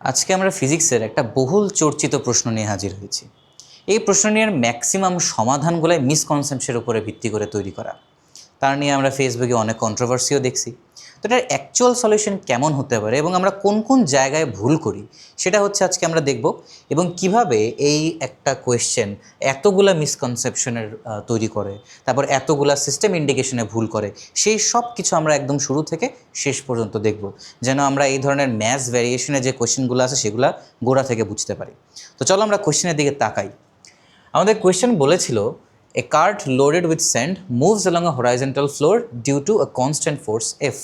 আজকে আমরা ফিজিক্সের একটা বহুল চর্চিত প্রশ্ন নিয়ে হাজির হয়েছি। এই প্রশ্নের ম্যাক্সিমাম সমাধানগুলো মিসকনসেপশনের উপরে ভিত্তি করে তৈরি করা। তার নিয়ে আমরা ফেসবুকে অনেক কন্ট্রোভার্সিও দেখছি। তো এটার অ্যাকচুয়াল সলিউশন কেমন হতে পারে এবং আমরা কোন কোন জায়গায় ভুল করি সেটা হচ্ছে আজকে আমরা দেখব, এবং কিভাবে এই একটা কোয়েশ্চেন এতগুলা মিসকনসেপশনের তৈরি করে, তারপর এতগুলা সিস্টেম ইন্ডিকেশনে ভুল করে, সেই সব কিছু আমরা একদম শুরু থেকে শেষ পর্যন্ত দেখব, যেন আমরা এই ধরনের ম্যাথস ভ্যারিয়েশনের যে কোয়েশ্চেনগুলো আছে সেগুলো গোড়া থেকে বুঝতে পারি। তো চলো আমরা কোয়েশ্চেনের দিকে তাকাই। আমাদের কোয়েশ্চেন বলেছিল, a cart loaded with sand moves along a horizontal floor due to a constant force F,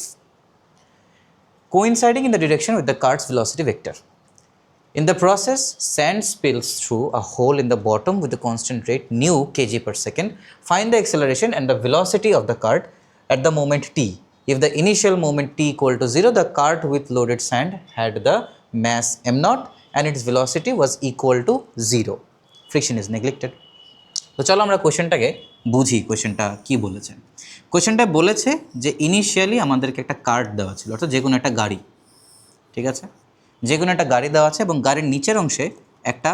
coinciding in the direction with the cart's velocity vector. In the process, sand spills through a hole in the bottom with a constant rate nu kg per second. Find the acceleration and the velocity of the cart at the moment t. If the initial moment t equal to 0, the cart with loaded sand had the mass m0 and its velocity was equal to 0. Friction is neglected. তো চলো আমরা কোয়েশ্চেনটাকে বুঝি, কোয়েশ্চেনটা কি বলেছে। কোয়েশ্চেনটা বলেছে যে ইনিশিয়ালি আমাদেরকে একটা কার্ট দেওয়া ছিল, অর্থাৎ যে কোনো একটা গাড়ি, ঠিক আছে, যে কোনো একটা গাড়ি দেওয়া আছে এবং গাড়ির নিচের অংশে একটা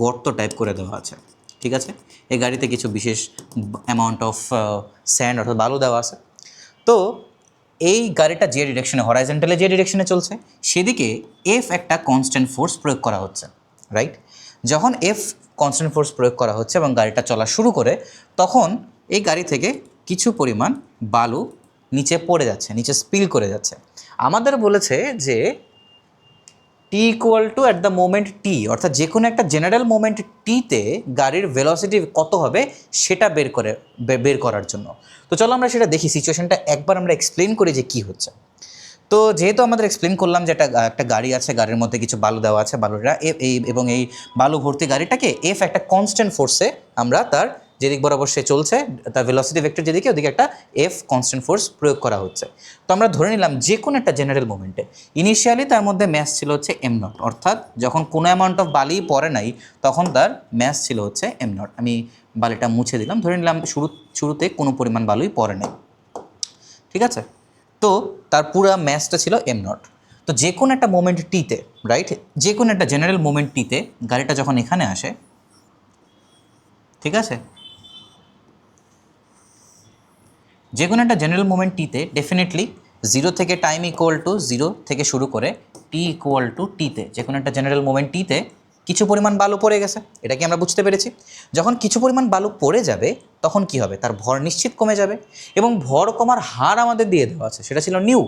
গর্ত টাইপ করে দেওয়া আছে, ঠিক আছে। এই গাড়িতে কিছু বিশেষ অ্যামাউন্ট অফ স্যান্ড অর্থাৎ বালু দেওয়া আছে। তো এই গাড়িটা যে ডিরেকশনে, হরাইজন্টালে যে ডিরেকশনে চলছে, সেদিকে এফ একটা কনস্ট্যান্ট ফোর্স প্রয়োগ করা হচ্ছে, রাইট। যখন এফ কনস্ট্যান্ট ফোর্স প্রয়োগ করা হচ্ছে এবং গাড়িটা চলা শুরু করে, তখন এই গাড়ি থেকে কিছু পরিমাণ বালু নিচে পড়ে যাচ্ছে, নিচে স্পিল করে যাচ্ছে। আমাদের বলেছে যে T equal to at the moment T, অর্থাৎ যে কোনো একটা জেনারেল মোমেন্ট টিতে গাড়ির ভেলোসিটি কত হবে সেটা বের করার জন্য। তো চলো আমরা সেটা দেখি, সিচুয়েশনটা একবার আমরা এক্সপ্লেন করি যে কি হচ্ছে। তো যেহেতু আমাদের এক্সপ্লেন করলাম যে একটা গাড়ি আছে, গাড়ির মধ্যে কিছু বালু দেওয়া আছে, বালুটা এবং এই বালু ভর্তি গাড়িটাকে এফ একটা কনস্ট্যান্ট ফোর্সে আমরা তার যেদিক বরাবর সে চলছে, তার ভেলোসিটি ভেক্টর যেদিকে, ওদিকে একটা এফ কনস্ট্যান্ট ফোর্স প্রয়োগ করা হচ্ছে। তো আমরা ধরে নিলাম যে কোনো একটা জেনারেল মোমেন্টে ইনিশিয়ালি তার মধ্যে ম্যাস ছিল হচ্ছে এম নট, অর্থাৎ যখন কোনো অ্যামাউন্ট অফ বালি পড়ে নাই তখন তার ম্যাস ছিল হচ্ছে এম নট। আমি বালিটা মুছে দিলাম, ধরে নিলাম শুরুতে কোনো পরিমাণ বালুই পড়ে নাই, ঠিক আছে। তো তার পুরো ম্যাসটা ছিল এম নট। তো যে কোনো একটা মোমেন্ট টিতে, রাইট, যে কোনো একটা জেনারেল মোমেন্ট টিতে গাড়িটা যখন এখানে আসে, ঠিক আছে, যে কোনো একটা জেনারেল মোমেন্ট টিতে ডেফিনেটলি 0 থেকে টাইম ইকুয়াল টু 0 থেকে শুরু করে টি ইকুয়াল টু টিতে যে কোনো একটা জেনারেল মোমেন্ট টিতে কিছু পরিমাণ বালু পড়ে গেছে, এটা কি আমরা বুঝতে পেরেছি। যখন কিছু পরিমাণ বালু পড়ে যাবে তখন কি হবে, তার ভর নিশ্চিত কমে যাবে, এবং ভর কমার হার আমাদের দিয়ে দেওয়া আছে, সেটা ছিল নিউ,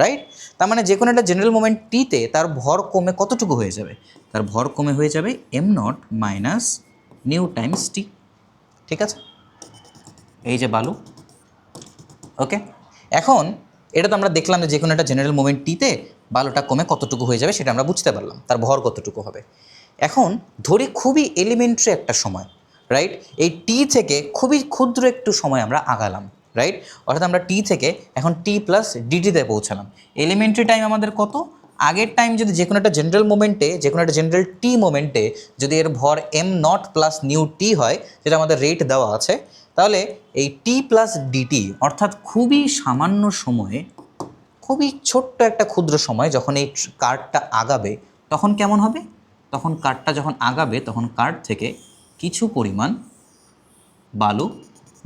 রাইট। তার মানে যে কোনো একটা জেনারেল মোমেন্ট টিতে তার ভর কমে কতটুকু হয়ে যাবে, তার ভর কমে হয়ে যাবে M not minus nu times T, ঠিক আছে। এই যে বালু, ওকে। এখন এটা তো আমরা দেখলাম যে কোনো একটা জেনারেল মোমেন্ট টিতে বালুটা কমে কতটুকু হয়ে যাবে সেটা আমরা বুঝতে পারলাম, তার ভর কতটুকু হবে। এখন ধরি খুবই এলিমেন্টারি একটা সময়, রাইট, এই টি থেকে খুবই ক্ষুদ্র একটু সময় আমরা আগালাম, রাইট, অর্থাৎ আমরা টি থেকে এখন টি প্লাস ডিটিতে পৌঁছালাম। এলিমেন্টারি টাইম আমাদের কত, আগের টাইম যদি যে কোনো একটা জেনারেল মোমেন্টে, যে কোনো একটা জেনারেল টি মোমেন্টে যদি এর ভর এম নট প্লাস নিউ টি হয়, যেটা আমাদের রেট দেওয়া আছে, তাহলে এই টি প্লাস ডিটি অর্থাৎ খুবই সামান্য সময়ে, খুবই ছোট্ট একটা ক্ষুদ্র সময় যখন এই কার্টটা আগাবে তখন কেমন হবে, তখন কার্টটা যখন আগাবে তখন কার্ট থেকে কিছু পরিমাণ বালু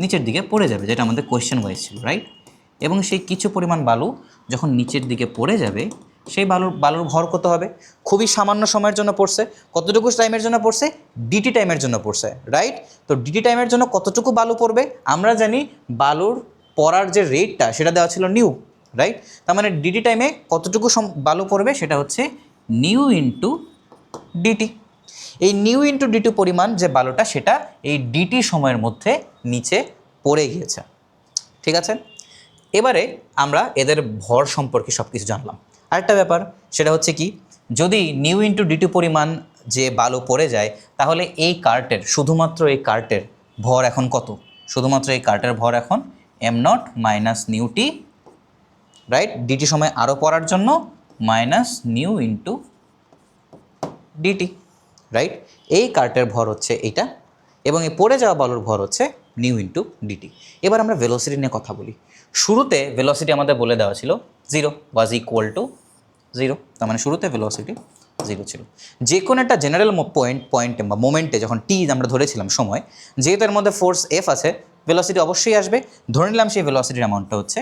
নিচের দিকে পড়ে যাবে, যেটা আমাদের কোয়েশ্চেন ওয়াইজ ছিল, রাইট। এবং সেই কিছু পরিমাণ বালু যখন নিচের দিকে পড়ে যাবে, সেই বালুর ভর কত হবে, খুবই সামান্য সময়ের জন্য পড়ছে, কতটুকু টাইমের জন্য পড়ছে, ডিটি টাইমের জন্য পড়ছে, রাইট। তো ডিটি টাইমের জন্য কতটুকু বালু পড়বে, আমরা জানি বালুর পড়ার যে রেটটা সেটা দেওয়া ছিল নিউ, রাইট। তার মানে ডিটি টাইমে কতটুকু বালু পড়বে সেটা হচ্ছে নিউ ইন্টু ডিটি। এই নিউ ইন্টু ডিটি পরিমাণ যে বালুটা সেটা এই ডিটি সময়ের মধ্যে নিচে পড়ে গিয়েছে, ঠিক আছে। এবারে আমরা এদের ভর সম্পর্কে সব কিছু জানলাম। আরেকটা ব্যাপার সেটা হচ্ছে কি, যদি নিউ ইন্টু ডিটি পরিমাণ যে বালু পড়ে যায়, তাহলে এই কার্টের, শুধুমাত্র এই কার্টের ভর এখন কত, শুধুমাত্র এই কার্টের ভর এখন m not minus nu t, right, d t সময় আরও পড়ার জন্য minus nu into d t, right. এই কার্টের ভর হচ্ছে এইটা, এবং এই পড়ে যাওয়া বালুর ভর হচ্ছে নিউ ইন্টু ডিটি। এবার আমরা ভেলোসিটি নিয়ে কথা বলি। শুরুতে ভেলোসিটি আমাদের বলে দেওয়া ছিল 0 ওয়াজ ইকুয়াল টু 0, তার মানে শুরুতে ভেলোসিটি জিরো ছিল। যে কোনো একটা জেনারেল পয়েন্টে বা মোমেন্টে যখন টি আমরা ধরেছিলাম সময়, যেহেতু এর মধ্যে ফোর্স এফ আছে, ভেলোসিটি অবশ্যই আসবে। ধরে নিলাম সেই ভেলোসিটির অ্যামাউন্টটা হচ্ছে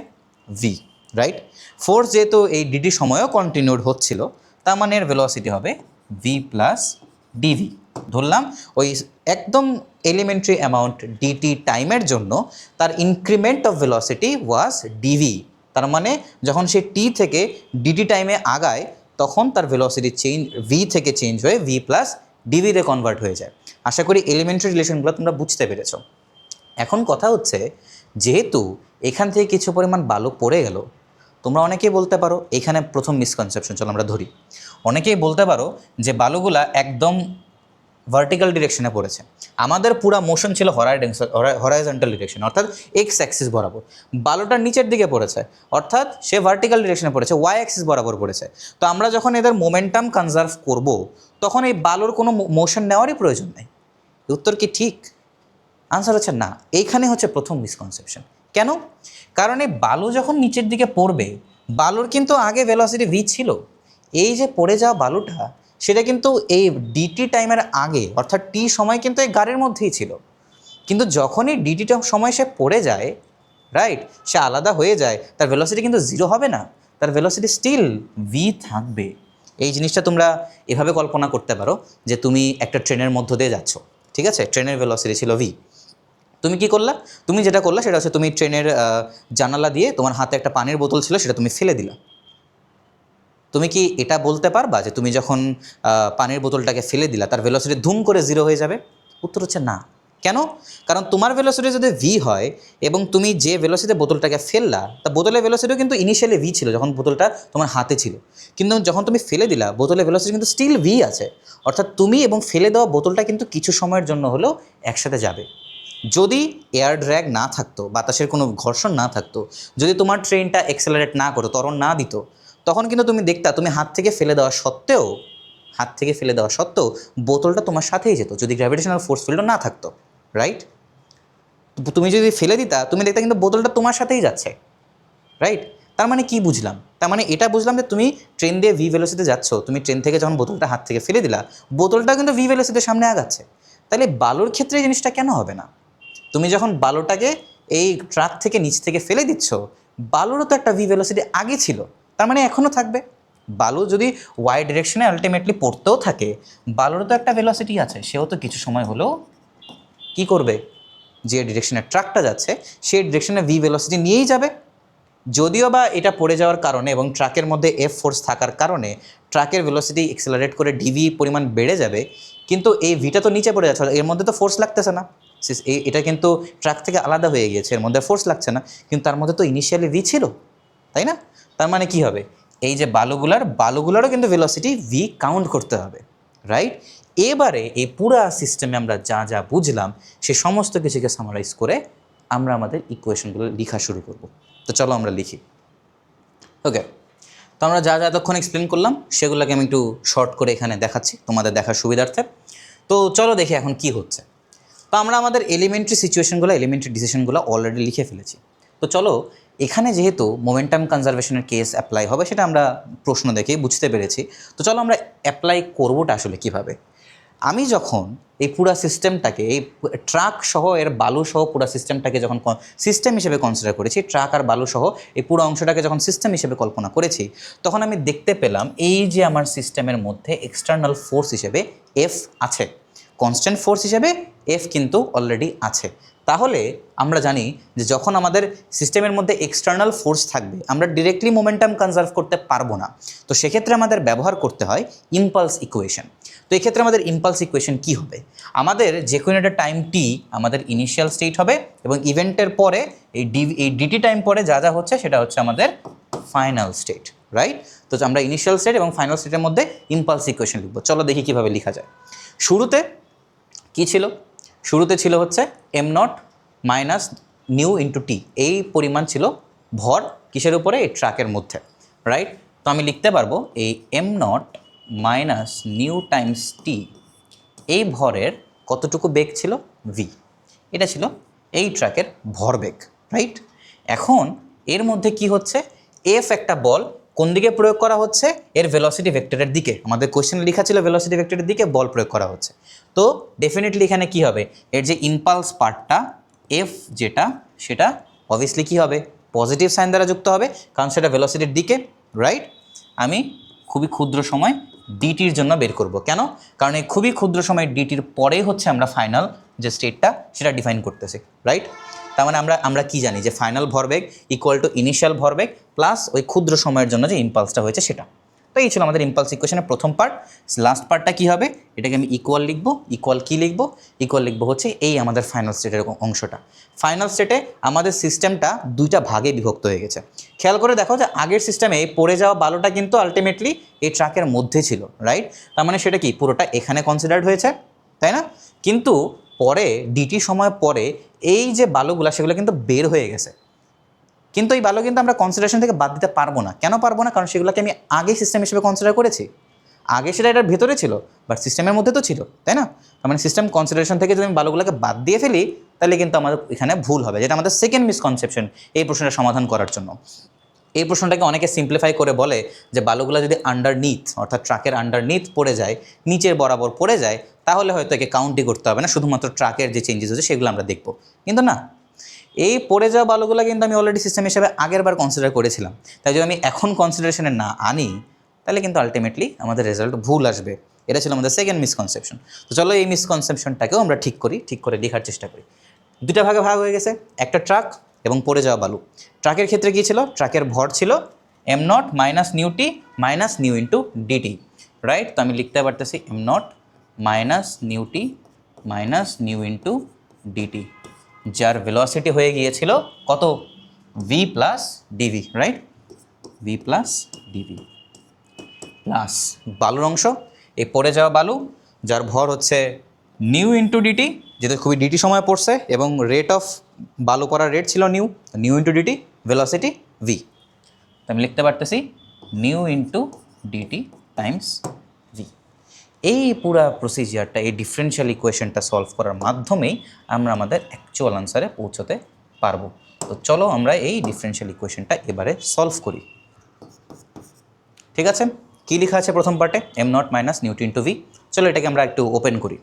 ভি, রাইট? ফোর্স যেহেতু এই ডিটি সময়ও কন্টিনিউড হচ্ছিল, তার মানে এর ভেলোসিটি হবে ভি প্লাস ডিভি। ধরলাম ওই একদম এলিমেন্টারি অ্যামাউন্ট ডিটি টাইমের জন্য তার increment of velocity was d v. তার মানে যখন সে টি থেকে ডিটি টাইমে আগায়, তখন তার ভেলোসিটি চেঞ্জ ভি থেকে চেঞ্জ হয়ে ভি প্লাস ডিভিতে কনভার্ট হয়ে যায়। আশা করি এলিমেন্টারি রিলেশনগুলো তোমরা বুঝতে পেরেছো। এখন কথা হচ্ছে, যেহেতু এখান থেকে কিছু পরিমাণ বালু পড়ে গেল, তোমরা অনেকেই বলতে পারো, এখানে প্রথম মিসকনসেপশন চলো আমরা ধরি, অনেকেই বলতে পারো যে বালুগুলা একদম ভার্টিক্যাল ডিরেকশনে পড়েছে। আমাদের পুরো মোশন ছিল হরাইজন্টাল ডিরেকশন, অর্থাৎ এক্স অ্যাক্সিস বরাবর। বালুটার নিচের দিকে পড়েছে, অর্থাৎ সে ভার্টিক্যাল ডিরেকশনে পড়েছে, ওয়াই অ্যাক্সিস বরাবর পড়েছে। তো আমরা যখন এদের মোমেন্টাম কনজার্ভ করব, তখন এই বালুর কোনো মোশন নেওয়ারই প্রয়োজন নেই। উত্তর কি ঠিক? আনসার হচ্ছে না। এইখানে হচ্ছে প্রথম মিসকনসেপশন। কেন? কারণ এই বালু যখন নিচের দিকে পড়বে, বালুর কিন্তু আগে ভেলোসিটি ভি ছিল। এই যে পড়ে যাওয়া বালুটা, সেটা কিন্তু এই ডিটি টাইমের আগে, অর্থাৎ টি সময় কিন্তু এই গাড়ির মধ্যেই ছিল। কিন্তু যখনই ডিটি সময় সে পড়ে যায়, রাইট, সে আলাদা হয়ে যায়, তার ভেলোসিটি কিন্তু জিরো হবে না, তার ভেলোসিটি স্টিল ভি থাকবে। এই জিনিসটা তোমরা এভাবে কল্পনা করতে পারো যে তুমি একটা ট্রেনের মধ্য দিয়ে যাচ্ছ, ঠিক আছে? ট্রেনের ভেলোসিটি ছিল ভি। তুমি কি করলা? তুমি যেটা করলা সেটা হচ্ছে তুমি ট্রেনের জানালা দিয়ে তোমার হাতে একটা পানির বোতল ছিল, সেটা তুমি ফেলে দিলা। তুমি কি এটা বলতে পারবা যে তুমি যখন পানির বোতলটাকে ফেলে দিলা, তার ভেলোসিটি ধুম করে জিরো হয়ে যাবে? উত্তর হচ্ছে না। কেন? কারণ তোমার ভেলোসিটি যদি ভি হয় এবং তুমি যে ভেলোসিটিতে বোতলটাকে ফেললা, তা বোতলের ভেলোসিটিও কিন্তু ইনিশিয়ালি ভি ছিল যখন বোতলটা তোমার হাতে ছিল, কিন্তু যখন তুমি ফেলে দিলা, বোতলের ভেলোসিটি কিন্তু স্টিল ভি আছে। অর্থাৎ তুমি এবং ফেলে দেওয়া বোতলটা কিন্তু কিছু সময়ের জন্য হলেও একসাথে যাবে। যদি এয়ার ড্র্যাগ না থাকতো, বাতাসের কোনো ঘর্ষণ না থাকতো, যদি তোমার ট্রেনটা এক্সেলারেট না করতো, ত্বরণ না দিত, তখন কিন্তু তুমি দেখতা তুমি হাত থেকে ফেলে দেওয়া সত্ত্বেও বোতলটা তোমার সাথেই যেত, যদি গ্র্যাভিটেশনাল ফোর্স ফিল্ডও না থাকতো, রাইট? তুমি যদি ফেলে দিতা, তুমি দেখতা কিন্তু বোতলটা তোমার সাথেই যাচ্ছে, রাইট? তার মানে কি বুঝলাম? তার মানে এটা বুঝলাম যে তুমি ট্রেন দিয়ে ভি ভেলোসিটিতে যাচ্ছ, তুমি ট্রেন থেকে যখন বোতলটা হাত থেকে ফেলে দিলা, বোতলটা কিন্তু ভি ভেলোসিটির সামনে আগাচ্ছে। তাহলে বালুর ক্ষেত্রে এই জিনিসটা কেন হবে না? তুমি যখন বালুটাকে এই ট্রাক থেকে নিচ থেকে ফেলে দিচ্ছ, বালুরও তো একটা ভি ভেলোসিটি আগে ছিল, তার মানে এখনও থাকবে। বালু যদি ওয়াই ডিরেকশনে আলটিমেটলি পড়তেও থাকে, বালুরও তো একটা ভেলোসিটি আছে, সেও তো কিছু সময় হলেও কী করবে? যে ডিরেকশনে ট্রাকটা যাচ্ছে সেই ডিরেকশনে ভি ভেলোসিটি নিয়েই যাবে। যদিও বা এটা পড়ে যাওয়ার কারণে এবং ট্রাকের মধ্যে এফ ফোর্স থাকার কারণে ট্রাকের ভেলোসিটি এক্সেলারেট করে ডিভি পরিমাণ বেড়ে যাবে, কিন্তু এই ভিটা তো নিচে পড়ে যাচ্ছে, এর মধ্যে তো ফোর্স লাগতেছে না। এটা কিন্তু ট্রাক থেকে আলাদা হয়ে গিয়েছে, এর মধ্যে ফোর্স লাগছে না, কিন্তু তার মধ্যে তো ইনিশিয়ালি ভি ছিল, তাই না? তার মানে কি হবে? এই যে বালুগুলারও কিন্তু ভেলোসিটি ভি কাউন্ট করতে হবে, রাইট? এবারে এই পুরা সিস্টেমে আমরা যা যা বুঝলাম, সে সমস্ত কিছুকে সামারাইজ করে আমরা আমাদের ইকুয়েশনগুলো লেখা শুরু করব। তো চলো আমরা লিখি। ওকে, তো আমরা যা যা এতক্ষণ এক্সপ্লেন করলাম সেগুলোকে আমি একটু শর্ট করে এখানে দেখাচ্ছি তোমাদের দেখার সুবিধার্থে। তো চলো দেখি এখন কি হচ্ছে। তো আমরা আমাদের এলিমেন্টারি ডিসিশনগুলো অলরেডি লিখে ফেলেছি। তো চলো এখানে যেহেতু মোমেন্টাম কনজারভেশনের কেস অ্যাপ্লাই হবে, সেটা আমরা প্রশ্ন দেখেই বুঝতে পেরেছি। তো চলো আমরা অ্যাপ্লাই করবোটা আসলে কীভাবে। আমি যখন এই পুরা সিস্টেমটাকে, এই ট্রাক সহ এর বালু সহ পুরা সিস্টেমটাকে যখন সিস্টেম হিসেবে কনসিডার করেছি, ট্রাক আর বালু সহ এই পুরো অংশটাকে যখন সিস্টেম হিসেবে কল্পনা করেছি, তখন আমি দেখতে পেলাম এই যে আমার সিস্টেমের মধ্যে এক্সটার্নাল ফোর্স হিসেবে এফ আছে, কনস্ট্যান্ট ফোর্স হিসেবে এফ কিন্তু অলরেডি আছে। তাহলে আমরা জানি যে যখন আমাদের সিস্টেমের মধ্যে এক্সটার্নাল ফোর্স থাকবে, আমরা ডিরেক্টলি মোমেন্টাম কনজার্ভ করতে পারবো না। তো সেক্ষেত্রে আমাদের ব্যবহার করতে হয় ইম্পালস ইকুয়েশন। তো এক্ষেত্রে আমাদের ইম্পালস ইকুয়েশন কী হবে? আমাদের যে কোনো একটা টাইম টি আমাদের ইনিশিয়াল স্টেট হবে, এবং ইভেন্টের পরে এই ডিটি টাইম পরে যা যা হচ্ছে সেটা হচ্ছে আমাদের ফাইনাল স্টেট, রাইট? তো আমরা ইনিশিয়াল স্টেট এবং ফাইনাল স্টেটের মধ্যে ইম্পালস ইকুয়েশন লিখব। চলো দেখি কীভাবে লেখা যায়। শুরুতে কী ছিল? শুরুতে ছিল হচ্ছে M not minus nu into T, এই পরিমাণ ছিল ভর কিসের উপরে? এই ট্রাকের মধ্যে, রাইট? তো আমি লিখতে পারবো এই M not minus nu times T, এই ভরের কতটুকু বেগ ছিল? ভি। এটা ছিল এই ট্রাকের ভরবেগ, রাইট? এখন এর মধ্যে কি হচ্ছে? এফ একটা বল, কোন দিকে প্রয়োগ করা হচ্ছে? এর ভেলোসিটি ভেক্টরের দিকে। আমাদের কোশ্চেনে লেখা ছিল ভেলোসিটি ভেক্টরের দিকে বল প্রয়োগ করা হচ্ছে। তো ডেফিনেটলি এখানে কি হবে, এর যে ইম্পালস পার্টটা এফ যেটা, সেটা অবভিয়াসলি কী হবে, পজিটিভ সাইন দ্বারা যুক্ত হবে, কারণ সেটা ভেলোসিটির দিকে, রাইট। আমি খুবই ক্ষুদ্র সময় ডিটির জন্য বের করব। কেন? কারণ এই খুবই ক্ষুদ্র সময় ডিটির পরেই হচ্ছে আমরা ফাইনাল যে স্টেটটা সেটা ডিফাইন করতেছি, রাইট। তার মানে আমরা কি জানি যে ফাইনাল ভরবেগ ইকুয়াল টু ইনিশিয়াল ভরবেগ প্লাস ওই ক্ষুদ্র সময়ের জন্য যে ইম্পালসটা হয়েছে সেটা। তো এই ছিল আমাদের ইম্পালস ইকুয়েশনের প্রথম পার্ট। লাস্ট পার্টটা কী হবে, এটাকে আমি ইকুয়াল লিখবো। ইকুয়াল কী লিখবো? ইকুয়াল লিখবো হচ্ছে এই আমাদের ফাইনাল স্টেটের অংশটা। ফাইনাল স্টেটে আমাদের সিস্টেমটা দুইটা ভাগে বিভক্ত হয়ে গেছে। খেয়াল করে দেখো যে আগের সিস্টেমে পড়ে যাওয়া বালুটা কিন্তু আলটিমেটলি এই ট্রাকের মধ্যে ছিল, রাইট। তার মানে সেটা কি পুরোটা এখানে কনসিডার্ড হয়েছে, তাই না? কিন্তু পরে ডিটি সময় পরে এই যে বালুগুলো সেগুলো কিন্তু বের হয়ে গেছে, কিন্তু এই বালু কিন্তু আমরা কনসিডারেশন থেকে বাদ দিতে পারবো না। কেন পারবো না? কারণ সেগুলোকে আমি আগে সিস্টেম হিসেবে কনসিডার করেছি। আগে সেটা এটার ভেতরে ছিল, বাট সিস্টেমের মধ্যে তো ছিল, তাই না? তার মানে সিস্টেম কনসিডারেশন থেকে যদি আমি বালুগুলোকে বাদ দিয়ে ফেলি তাহলে কিন্তু আমাদের এখানে ভুল হবে, যেটা আমাদের সেকেন্ড মিসকনসেপশন এই প্রশ্নটা সমাধান করার জন্য। এই প্রশ্নটাকে অনেকে সিম্পলিফাই করে বলে যে বালুগুলো যদি আন্ডারনিথ অর্থাৎ ট্রাকের আন্ডারনিথ পড়ে যায়, নিচের বরাবর পড়ে যায়, তাহলে হয়তো একে কাউন্টই করতে হবে না, শুধুমাত্র ট্রাকের যে চেঞ্জেস হচ্ছে সেগুলো আমরা দেখব। কিন্তু না, এই পড়ে যাওয়া বালুগুলো কিন্তু আমি অলরেডি সিস্টেম হিসেবে আগের বার কনসিডার করেছিলাম। তাই যদি আমি এখন কনসিডারেশনে না আনি তাহলে কিন্তু আলটিমেটলি আমাদের রেজাল্ট ভুল আসবে। এটা ছিল আমাদের সেকেন্ড মিসকনসেপশন। তো চলো এই মিসকনসেপশনটাকেও আমরা ঠিক করি, ঠিক করে লেখার চেষ্টা করি। দুটা ভাগে ভাগ হয়ে গেছে, একটা ট্রাক এবং পড়ে যাওয়া বালু। ট্রাকের ক্ষেত্রে কী ছিল? ট্রাকের ভর ছিল m not minus nu t minus nu into d t, right. তো আমি লিখতে পারতেছি m not minus nu t minus nu into d t, যার ভেলোসিটি হয়ে গিয়েছিল কত? V plus d v, right. V plus d v plus বালুর অংশ, এই পড়ে যাওয়া বালু যার ভর হচ্ছে নিউ ইন্টু ডিটি, যেটা খুবই ডিটি সময় পড়ছে এবং রেট অফ বালু করার রেট ছিল nu, nu into d t, velocity v. তো আমি লিখতে পারতেছি nu into d t times v. এই পুরা প্রসিজিয়ারটা, এই ডিফারেনশিয়াল ইকুয়েশনটা সলভ করার মাধ্যমেই আমরা আমাদের অ্যাকচুয়াল আনসারে পৌঁছতে পারবো। তো চলো আমরা এই ডিফারেনশিয়াল ইকুয়েশনটা এবারে সলভ করি। ঠিক আছে, কী লেখা আছে প্রথম পার্টে? M not minus nu T into V. চলো এটাকে আমরা একটু ওপেন করি।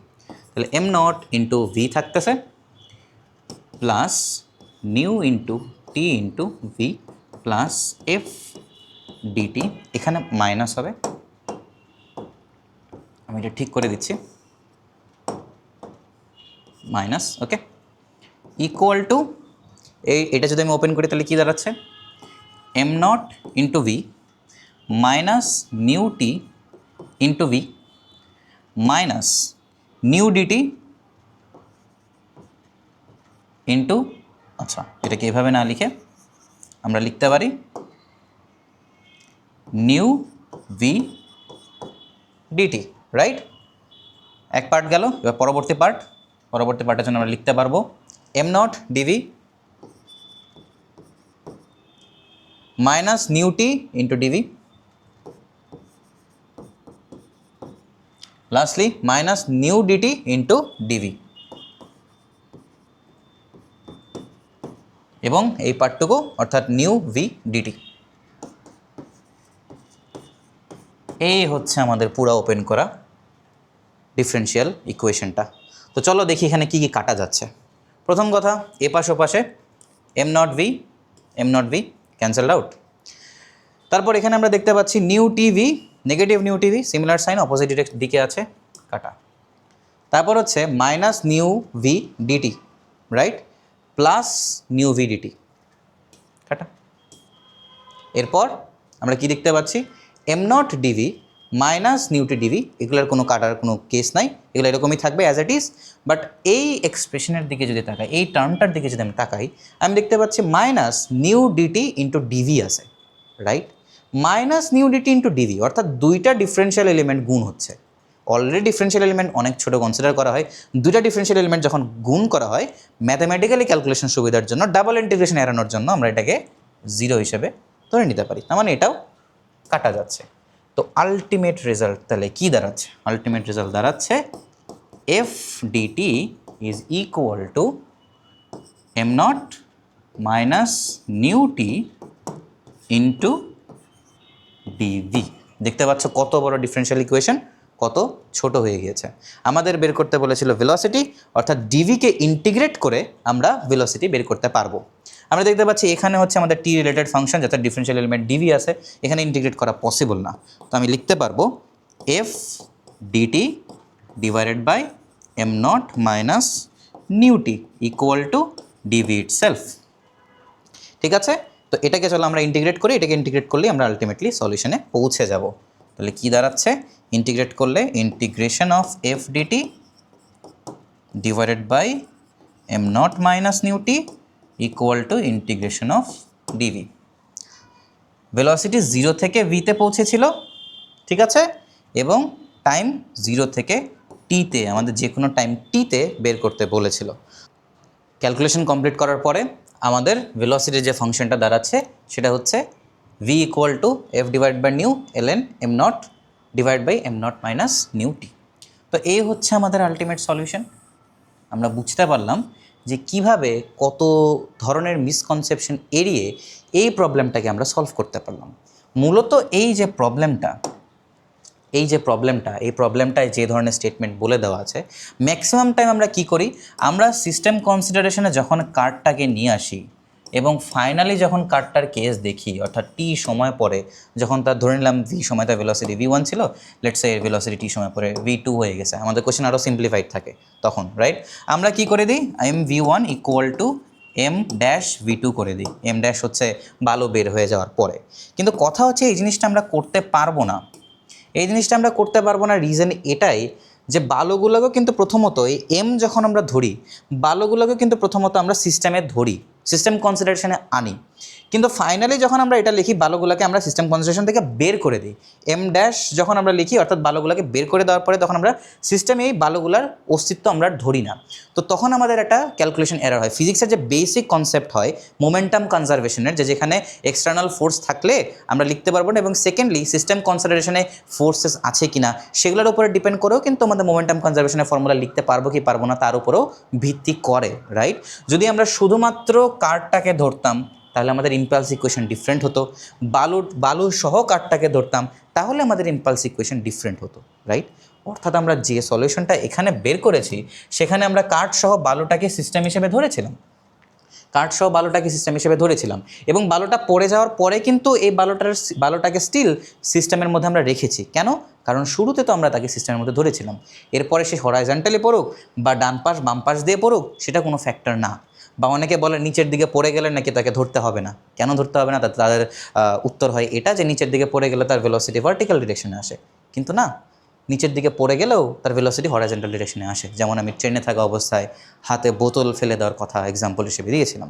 তাহলে এম নট ইন্টু ভি থাকতেছে plus nu into T into V plus F DT, এখানে মাইনাস হবে, আমি এটা ঠিক করে দিচ্ছি, মাইনাস, ওকে, ইকুয়াল টু এটা যদি আমি ওপেন করি তাহলে কী দাঁড়াচ্ছে? M not into v minus nu T into v minus nu DT into, আচ্ছা এটাকে এভাবে না লিখে আমরা লিখতে পারি নিউ ভি ডিটি, রাইট। এক পার্ট গেল, এবার পরবর্তী পার্টের জন্য আমরা লিখতে পারবো m not d v minus nu T into d v lastly minus nu DT into d v, এবং এই পার্টটুকু অর্থাৎ নিউ ভি ডিটি। এই হচ্ছে আমাদের পুরো ওপেন করা ডিফারেনশিয়াল ইকুয়েশনটা। তো চলো দেখি এখানে কী কী কাটা যাচ্ছে। প্রথম কথা, এপাশ ওপাশে m not v cancelled out. তারপর এখানে আমরা দেখতে পাচ্ছি nu t v, negative nu t v, similar sign opposite দিকে আছে, কাটা। তারপর হচ্ছে minus nu v d t, right, plus nu v d t, কাটা। এরপর আমরা কি দেখতে পাচ্ছি? M not d v minus nu t d v, এগুলোর কোনো কাটার কোনো কেস নাই, এগুলো এরকমই থাকবে অ্যাজ ইট ইজ। বাট এই এক্সপ্রেশনের দিকে যদি তাকাই, এই টার্মটার দিকে যদি আমি তাকাই, আমি দেখতে পাচ্ছি minus nu DT into DV আছে, right. Minus nu DT into DV অর্থাৎ দুইটা ডিফারেনশিয়াল এলিমেন্ট গুণ হচ্ছে। অলরেডি ডিফারেনশিয়াল এলিমেন্ট অনেক ছোটো কনসিডার করা হয়, দুইটা ডিফারেনশিয়াল এলিমেন্ট যখন গুণ করা হয় ম্যাথামেটিক্যালি ক্যালকুলেশন সুবিধার জন্য, ডাবল ইন্টিগ্রেশন এড়ানোর জন্য আমরা এটাকে জিরো হিসেবে ধরে নিতে পারি। তার মানে এটাও কাটা যাচ্ছে। তো আলটিমেট রেজাল্ট তাহলে কী দাঁড়াচ্ছে? আলটিমেট রেজাল্ট দাঁড়াচ্ছে f d t is equal to m not minus nu T into d v. দেখতে পাচ্ছ কত বড় ডিফারেনশিয়াল ইকুয়েশন, কত ছোট হয়ে গিয়েছে। আমাদের বের করতে বলেছিল ভেলোসিটি, অর্থাৎ ডিভিকে ইন্টিগ্রেট করে আমরা ভেলোসিটি বের করতে পারবো। আমরা দেখতে পাচ্ছি এখানে হচ্ছে আমাদের টি রিলেটেড ফাংশন, যাতে ডিফারেনশিয়াল এলিমেন্ট ডিভি আছে, এখানে ইন্টিগ্রেট করা পসিবল না। তো আমি লিখতে পারবো f d t divided by am not minus nu t equal to d v itself. ঠিক আছে, তো এটাকে চলো আমরা ইন্টিগ্রেট করি, এটাকে ইন্টিগ্রেট করলে আমরা আলটিমেটলি সলিউশনে পৌঁছে যাব। তাহলে কী দাঁড়াচ্ছে, ইন্টিগ্রেট করলে integration of f d t divided by am not minus nu t equal to integration of d v. Velocity 0 থেকে ভিতে পৌঁছেছিল, ঠিক আছে, এবং টাইম 0 থেকে টিতে, আমাদের যে কোনো টাইম টিতে বের করতে বলেছিল। ক্যালকুলেশন কমপ্লিট করার পরে আমাদের ভেলোসিটির যে ফাংশনটা দাঁড়াচ্ছে সেটা হচ্ছে V equal to F divide by nu LN M naught divide by am not minus nu T. তো এই হচ্ছে আমাদের আলটিমেট সলিউশন। আমরা বুঝতে পারলাম যে কিভাবে কত ধরনের মিসকনসেপশন এড়িয়ে এই প্রবলেমটাকে আমরা সলভ করতে পারলাম। মূলত এই প্রবলেমটায় যে ধরনের স্টেটমেন্ট বলে দেওয়া আছে, ম্যাক্সিমাম টাইম আমরা কি করি, আমরা সিস্টেম কনসিডারেশনে যখন কার্ডটাকে নিয়ে আসি এবং ফাইনালি যখন কার্ডটার কেস দেখি, অর্থাৎ টি সময় পরে যখন তার ধরে নিলাম ভি সময় তার ভেলোসিটি v1 ছিল, লেটস সে ভেলোসিটি টি সময় পরে v2 হয়ে গেছে, আমাদের কোশ্চেন আরও সিম্পলিফাইড থাকে তখন, রাইট? আমরা কি করে দিই, m v1 equal to m dash v2 করে দিই। এম ড্যাশ হচ্ছে বালু বের হয়ে যাওয়ার পরে। কিন্তু কথা হচ্ছে এই জিনিসটা আমরা করতে পারবো না। রিজন এটাই যে বালুগুলোকেও কিন্তু প্রথমত এই এম যখন আমরা ধরি, বালুগুলোকেও কিন্তু প্রথমত আমরা সিস্টেমে ধরি, সিস্টেম কনসিডারেশনে আনি, কিন্তু ফাইনালি যখন আমরা এটা লিখি বালুগুলোকে আমরা সিস্টেম কনসিডারেশন থেকে বের করে দিই। এম ড্যাশ যখন আমরা লিখি, অর্থাৎ বালুগুলোকে বের করে দেওয়ার পরে তখন আমরা সিস্টেমে এই বালুগুলার অস্তিত্ব আমরা ধরি না। তো তখন আমাদের একটা ক্যালকুলেশন এরর হয়। ফিজিক্সের যে বেসিক কনসেপ্ট হয় মোমেন্টাম কনজারভেশনের, যেখানে এক্সটার্নাল ফোর্স থাকলে আমরা লিখতে পারবো না, এবং সেকেন্ডলি সিস্টেম কনসিডারেশনে ফোর্সেস আছে কিনা সেগুলোর উপরে ডিপেন্ড করেও কিন্তু আমাদের মোমেন্টাম কনজারভেশনের ফর্মুলা লিখতে পারবো কি পারবো না তার উপরেও ভিত্তি করে, রাইট? যদি আমরা শুধুমাত্র কার্ডটাকে ধরতাম তাহলে আমাদের ইম্পালস ইকুয়েশন ডিফারেন্ট হতো, বালু সহ কার্ডটাকে ধরতাম তাহলে আমাদের ইম্পালস ইকুয়েশন ডিফারেন্ট হতো, রাইট? অর্থাৎ আমরা যে সলিউশনটা এখানে বের করেছি সেখানে আমরা কার্ড সহ বালুটাকে সিস্টেম হিসেবে ধরেছিলাম, এবং বালুটা পড়ে যাওয়ার পরে কিন্তু এই বালুটাকে স্টিল সিস্টেমের মধ্যে আমরা রেখেছি। কেন? কারণ শুরুতে তো আমরা তাকে সিস্টেমের মধ্যে ধরেছিলাম। এরপরে সে হরাইজন্টালি পড়ুক বা ডান পাশ বাম পাশ দিয়ে পড়ুক সেটা কোনো ফ্যাক্টর না। বা অনেকে বলে নিচের দিকে পড়ে গেলে নাকি তাকে ধরতে হবে না। কেন ধরতে হবে না? তাদের উত্তর হয় এটা যে নিচের দিকে পড়ে গেলে তার ভেলোসিটি ভার্টিক্যাল ডিরেকশনে আসে, কিন্তু না, নিচের দিকে পড়ে গেলেও তার ভেলোসিটি হরাইজন্টাল ডিরেকশনে আসে। যেমন আমি ট্রেনে থাকা অবস্থায় হাতে বোতল ফেলে দেওয়ার কথা এক্সাম্পল হিসেবে দিয়েছিলাম।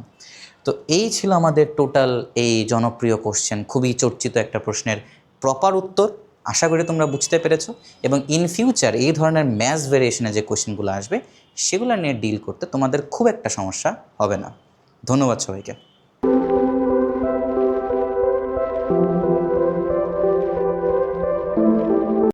তো এই ছিল আমাদের টোটাল এই জনপ্রিয় কোশ্চেন, খুবই চর্চিত একটা প্রশ্নের প্রপার উত্তর। আশা করি তোমরা বুঝতে পেরেছো, এবং ইন ফিউচার এই ধরনের ম্যাথ ভেরিয়েশনে যে কোশ্চেনগুলো আসবে সেগুলো নিয়ে ডিল করতে তোমাদের খুব একটা সমস্যা হবে না। ধন্যবাদ সবাইকে।